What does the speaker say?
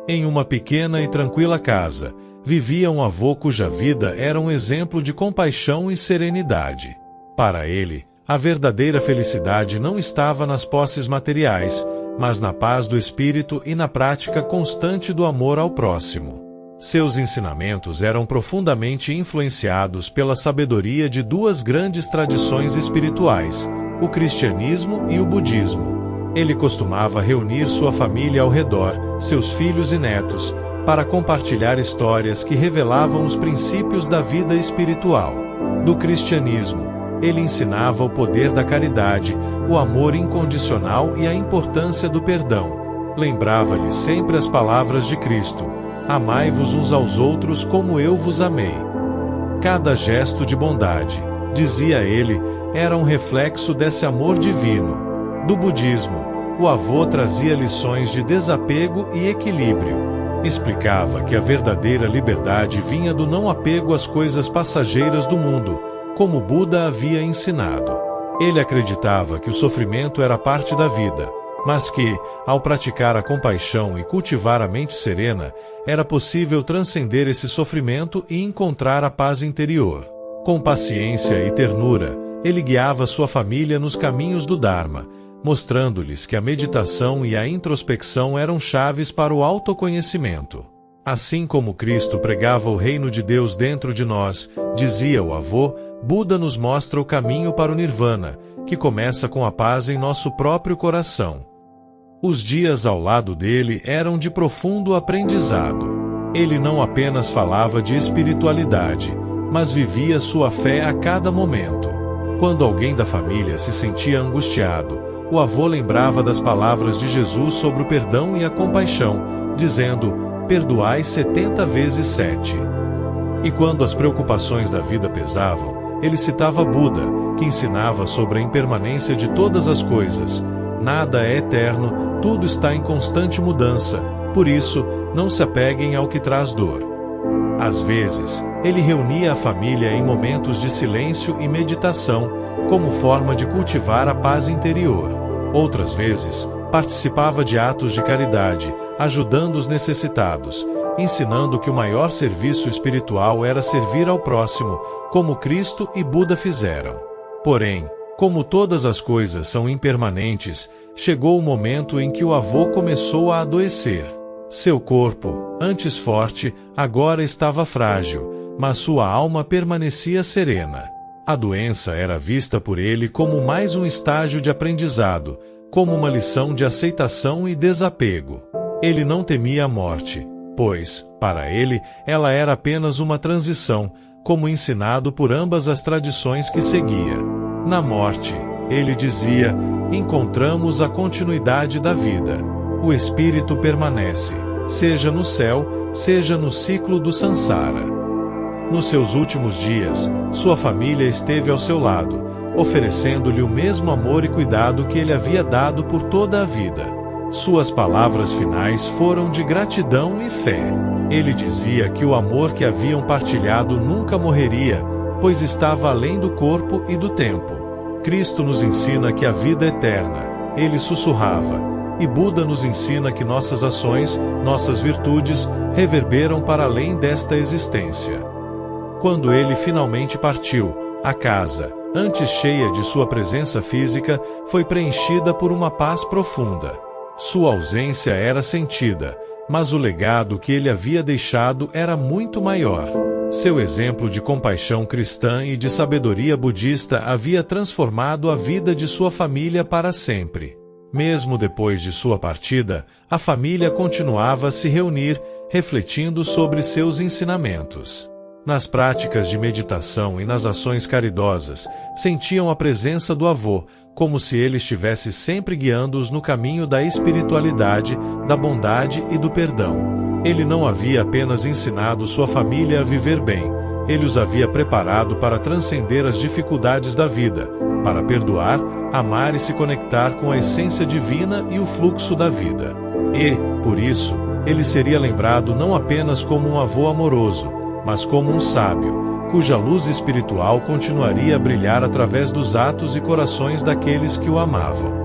Em uma pequena e tranquila casa, vivia um avô cuja vida era um exemplo de compaixão e serenidade. Para ele, a verdadeira felicidade não estava nas posses materiais, mas na paz do espírito e na prática constante do amor ao próximo. Seus ensinamentos eram profundamente influenciados pela sabedoria de duas grandes tradições espirituais, o cristianismo e o budismo. Ele costumava reunir sua família ao redor, seus filhos e netos, para compartilhar histórias que revelavam os princípios da vida espiritual. Do cristianismo, ele ensinava o poder da caridade, o amor incondicional e a importância do perdão. Lembrava-lhes sempre as palavras de Cristo: amai-vos uns aos outros como eu vos amei. Cada gesto de bondade, dizia ele, era um reflexo desse amor divino. Do budismo, o avô trazia lições de desapego e equilíbrio. Explicava que a verdadeira liberdade vinha do não apego às coisas passageiras do mundo, como Buda havia ensinado. Ele acreditava que o sofrimento era parte da vida, mas que, ao praticar a compaixão e cultivar a mente serena, era possível transcender esse sofrimento e encontrar a paz interior. Com paciência e ternura, ele guiava sua família nos caminhos do Dharma, mostrando-lhes que a meditação e a introspecção eram chaves para o autoconhecimento. Assim como Cristo pregava o reino de Deus dentro de nós, dizia o avô, Buda nos mostra o caminho para o Nirvana, que começa com a paz em nosso próprio coração. Os dias ao lado dele eram de profundo aprendizado. Ele não apenas falava de espiritualidade, mas vivia sua fé a cada momento. Quando alguém da família se sentia angustiado, o avô lembrava das palavras de Jesus sobre o perdão e a compaixão, dizendo: perdoai 70 vezes 7. E quando as preocupações da vida pesavam, ele citava Buda, que ensinava sobre a impermanência de todas as coisas. Nada é eterno, tudo está em constante mudança, por isso, não se apeguem ao que traz dor. Às vezes, ele reunia a família em momentos de silêncio e meditação, como forma de cultivar a paz interior. Outras vezes, participava de atos de caridade, ajudando os necessitados, ensinando que o maior serviço espiritual era servir ao próximo, como Cristo e Buda fizeram. Porém, como todas as coisas são impermanentes, chegou o momento em que o avô começou a adoecer. Seu corpo, antes forte, agora estava frágil, mas sua alma permanecia serena. A doença era vista por ele como mais um estágio de aprendizado, como uma lição de aceitação e desapego. Ele não temia a morte, pois, para ele, ela era apenas uma transição, como ensinado por ambas as tradições que seguia. Na morte, ele dizia, encontramos a continuidade da vida. O espírito permanece, seja no céu, seja no ciclo do Sansara. Nos seus últimos dias, sua família esteve ao seu lado, oferecendo-lhe o mesmo amor e cuidado que ele havia dado por toda a vida. Suas palavras finais foram de gratidão e fé. Ele dizia que o amor que haviam partilhado nunca morreria, pois estava além do corpo e do tempo. Cristo nos ensina que a vida é eterna, ele sussurrava, e Buda nos ensina que nossas ações, nossas virtudes, reverberam para além desta existência. Quando ele finalmente partiu, a casa, antes cheia de sua presença física, foi preenchida por uma paz profunda. Sua ausência era sentida, mas o legado que ele havia deixado era muito maior. Seu exemplo de compaixão cristã e de sabedoria budista havia transformado a vida de sua família para sempre. Mesmo depois de sua partida, a família continuava a se reunir, refletindo sobre seus ensinamentos. Nas práticas de meditação e nas ações caridosas, sentiam a presença do avô, como se ele estivesse sempre guiando-os no caminho da espiritualidade, da bondade e do perdão. Ele não havia apenas ensinado sua família a viver bem, ele os havia preparado para transcender as dificuldades da vida, para perdoar, amar e se conectar com a essência divina e o fluxo da vida. E, por isso, ele seria lembrado não apenas como um avô amoroso, mas como um sábio, cuja luz espiritual continuaria a brilhar através dos atos e corações daqueles que o amavam.